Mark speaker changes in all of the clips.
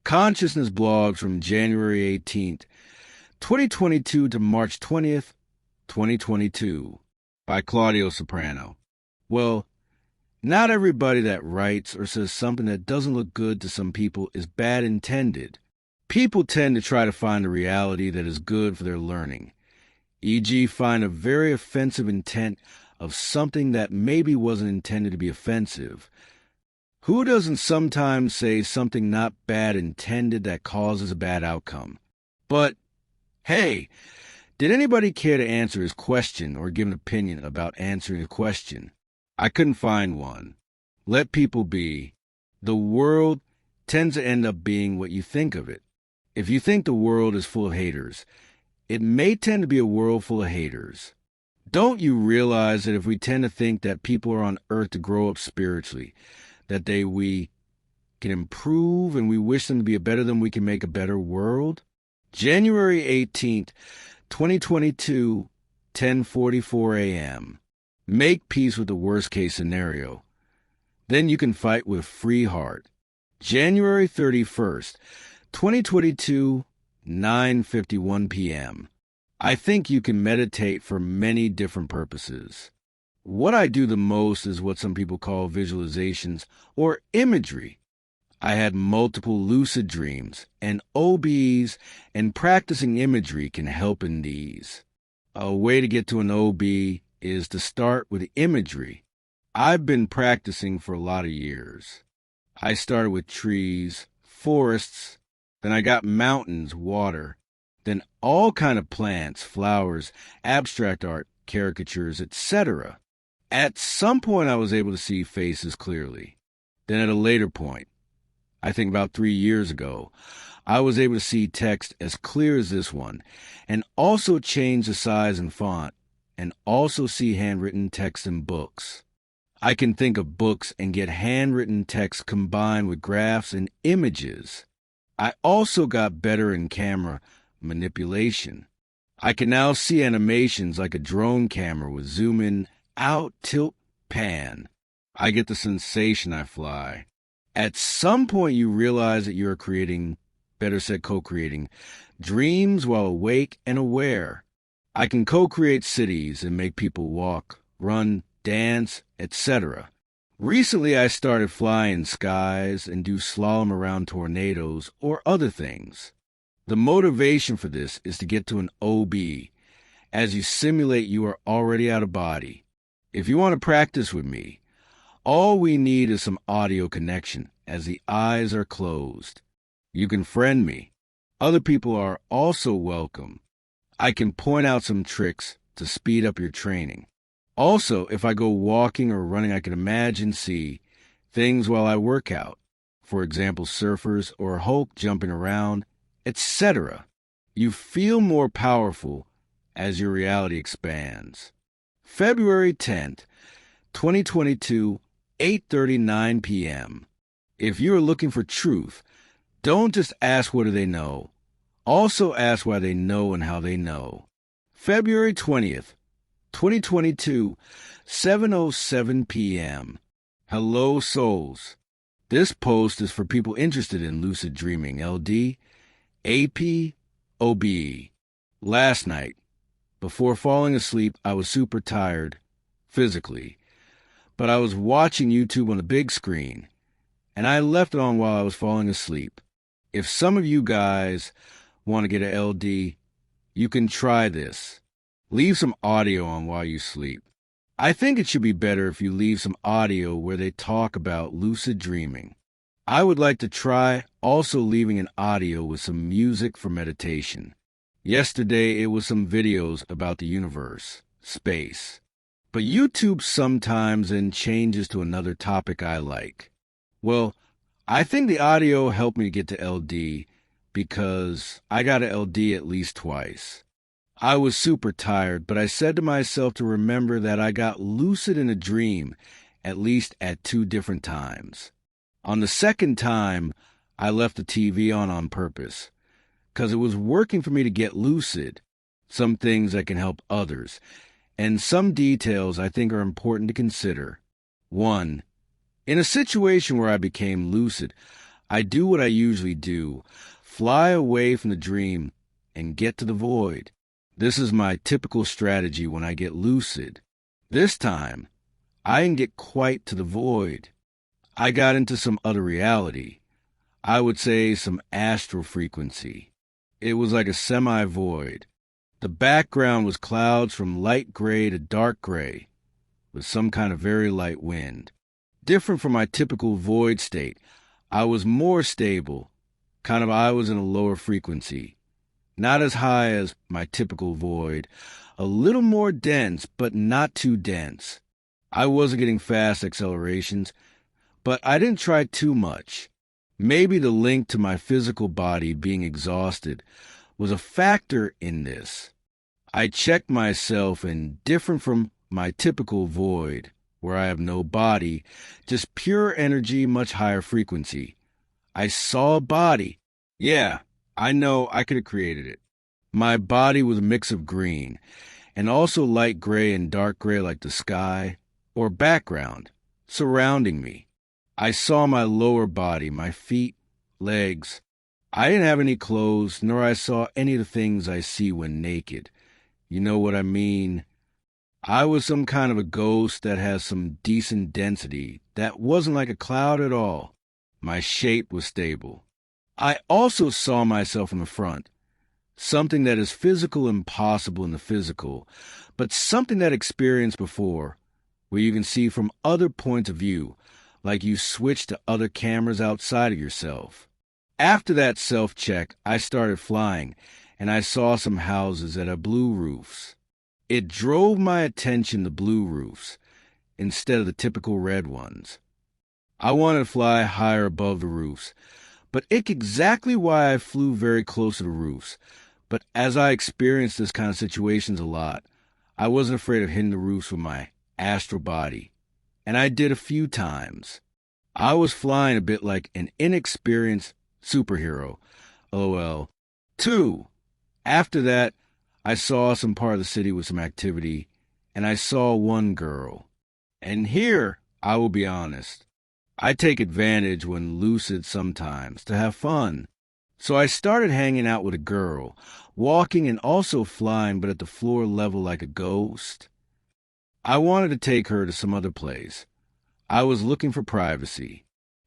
Speaker 1: Consciousness blogs from January 18th, 2022 to March 20th, 2022 by Claudio Soprano. Well, not everybody that writes or says something that doesn't look good to some people is bad intended. People tend to try to find a reality that is good for their learning, e.g. find a very offensive intent of something that maybe wasn't intended to be offensive. Who doesn't sometimes say something not bad intended that causes a bad outcome? But, hey, did anybody care to answer his question or give an opinion about answering a question? I couldn't find one. Let people be. The world tends to end up being what you think of it. If you think the world is full of haters, it may tend to be a world full of haters. Don't you realize that if we tend to think that people are on earth to grow up spiritually, that we can improve and we wish them to be better than we can make a better world? January 18th, 2022, 10:44 a.m. Make peace with the worst-case scenario. Then you can fight with free heart. January 31st, 2022, 9:51 p.m. I think you can meditate for many different purposes. What I do the most is what some people call visualizations or imagery. I had multiple lucid dreams and OBEs, and practicing imagery can help in these. A way to get to an OBE is to start with imagery. I've been practicing for a lot of years. I started with trees, forests, then I got mountains, water, then all kind of plants, flowers, abstract art, caricatures, etc. At some point, I was able to see faces clearly. Then at a later point, I think about 3 years ago, I was able to see text as clear as this one, and also change the size and font, and also see handwritten text in books. I can think of books and get handwritten text combined with graphs and images. I also got better in camera manipulation. I can now see animations like a drone camera with zoom in, out, tilt, pan. I get the sensation I fly. At some point you realize that you are creating, better said co-creating, dreams while awake and aware. I can co-create cities and make people walk, run, dance, etc. Recently I started flying skies and do slalom around tornadoes or other things. The motivation for this is to get to an OBE, as you simulate you are already out of body. If you want to practice with me, all we need is some audio connection as the eyes are closed. You can friend me. Other people are also welcome. I can point out some tricks to speed up your training. Also, if I go walking or running, I can imagine, see things while I work out. For example, surfers or Hulk jumping around, etc. You feel more powerful as your reality expands. February 10th, 2022, 8:39 p.m. If you're looking for truth, don't just ask what do they know. Also ask why they know and how they know. February 20th, 2022, 7:07 p.m. Hello, souls. This post is for people interested in lucid dreaming, LD, AP, OBE. Last night, before falling asleep, I was super tired, physically, but I was watching YouTube on the big screen, and I left it on while I was falling asleep. If some of you guys want to get an LD, you can try this. Leave some audio on while you sleep. I think it should be better if you leave some audio where they talk about lucid dreaming. I would like to try also leaving an audio with some music for meditation. Yesterday, it was some videos about the universe, space. But YouTube sometimes then changes to another topic I like. Well, I think the audio helped me get to LD because I got a LD at least twice. I was super tired, but I said to myself to remember that I got lucid in a dream at least at 2 different times. On the second time, I left the TV on purpose, because it was working for me to get lucid, some things that can help others, and some details I think are important to consider. 1. In a situation where I became lucid, I do what I usually do, fly away from the dream and get to the void. This is my typical strategy when I get lucid. This time, I didn't get quite to the void. I got into some other reality. I would say some astral frequency. It was like a semi-void. The background was clouds from light gray to dark gray, with some kind of very light wind. Different from my typical void state, I was more stable. I was in a lower frequency. Not as high as my typical void. A little more dense, but not too dense. I wasn't getting fast accelerations, but I didn't try too much. Maybe the link to my physical body being exhausted was a factor in this. I checked myself, and different from my typical void, where I have no body, just pure energy, much higher frequency. I saw a body. Yeah, I know I could have created it. My body was a mix of green, and also light gray and dark gray like the sky, or background, surrounding me. I saw my lower body, my feet, legs. I didn't have any clothes, nor I saw any of the things I see when naked. You know what I mean? I was some kind of a ghost that has some decent density that wasn't like a cloud at all. My shape was stable. I also saw myself in the front, something that is physical and possible in the physical, but something that experienced before, where you can see from other points of view, like you switch to other cameras outside of yourself. After that self-check, I started flying, and I saw some houses that have blue roofs. It drove my attention to blue roofs instead of the typical red ones. I wanted to fly higher above the roofs, but it's exactly why I flew very close to the roofs. But as I experienced this kind of situations a lot, I wasn't afraid of hitting the roofs with my astral body, and I did a few times. I was flying a bit like an inexperienced superhero, LOL. 2. After that, I saw some part of the city with some activity, and I saw one girl. And here, I will be honest, I take advantage when lucid sometimes to have fun. So I started hanging out with a girl, walking and also flying, but at the floor level like a ghost. I wanted to take her to some other place. I was looking for privacy,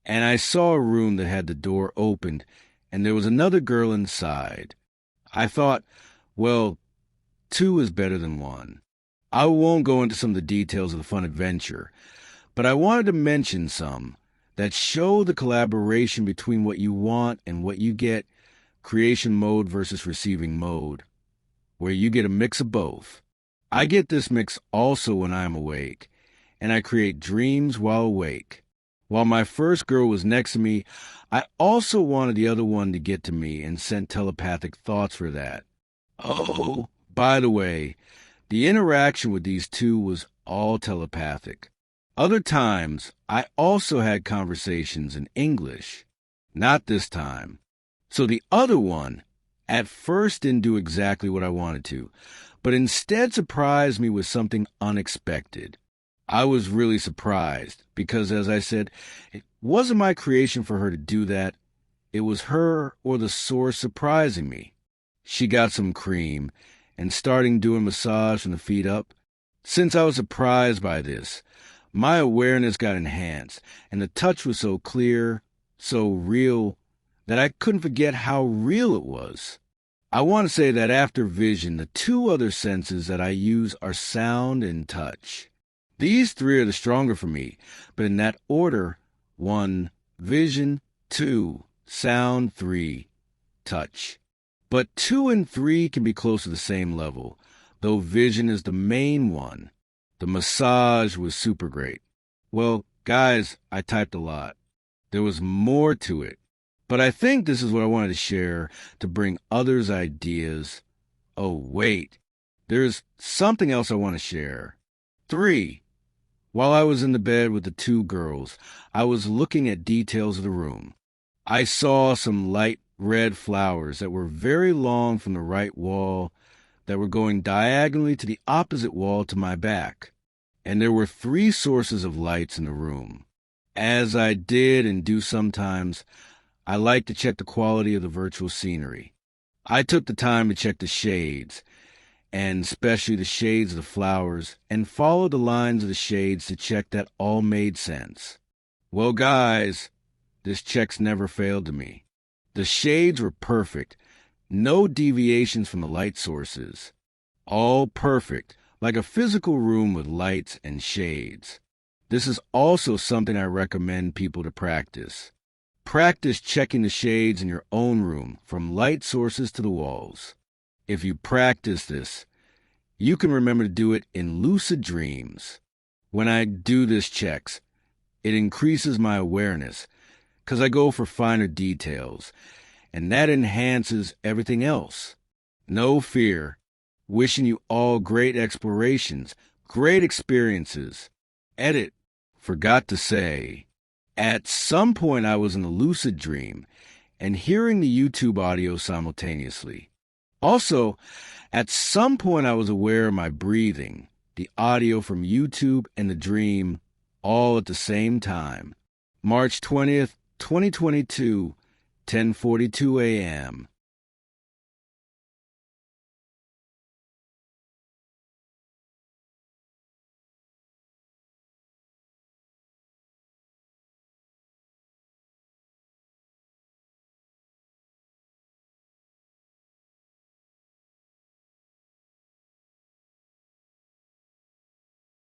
Speaker 1: and I saw a room that had the door opened, and there was another girl inside. I thought, well, 2 is better than 1. I won't go into some of the details of the fun adventure, but I wanted to mention some that show the collaboration between what you want and what you get, creation mode versus receiving mode, where you get a mix of both. I get this mix also when I am awake, and I create dreams while awake. While my first girl was next to me, I also wanted the other one to get to me and sent telepathic thoughts for that. Oh, by the way, the interaction with these 2 was all telepathic. Other times, I also had conversations in English. Not this time. So the other one, at first didn't do exactly what I wanted to, but instead surprised me with something unexpected. I was really surprised because, as I said, it wasn't my creation for her to do that. It was her or the source surprising me. She got some cream and starting doing massage from the feet up. Since I was surprised by this, my awareness got enhanced, and the touch was so clear, so real, that I couldn't forget how real it was. I want to say that after vision, the 2 other senses that I use are sound and touch. These 3 are the stronger for me, but in that order: 1, vision; 2, sound; 3, touch. But 2 and 3 can be close to the same level, though vision is the main one. The massage was super great. Well, guys, I typed a lot. There was more to it. But I think this is what I wanted to share to bring others' ideas. Oh, wait. There's something else I want to share. 3. While I was in the bed with the 2 girls, I was looking at details of the room. I saw some light red flowers that were very long from the right wall that were going diagonally to the opposite wall to my back. And there were 3 sources of lights in the room. As I did and do sometimes, I like to check the quality of the virtual scenery. I took the time to check the shades, and especially the shades of the flowers, and followed the lines of the shades to check that all made sense. Well, guys, this check's never failed to me. The shades were perfect. No deviations from the light sources. All perfect, like a physical room with lights and shades. This is also something I recommend people to practice. Practice checking the shades in your own room, from light sources to the walls. If you practice this, you can remember to do it in lucid dreams. When I do this checks, it increases my awareness, because I go for finer details, and that enhances everything else. No fear. Wishing you all great explorations, great experiences. Edit. Forgot to say, at some point I was in a lucid dream and hearing the YouTube audio simultaneously. Also, at some point I was aware of my breathing, the audio from YouTube and the dream, all at the same time. March 20th, 2022, 10:42 a.m.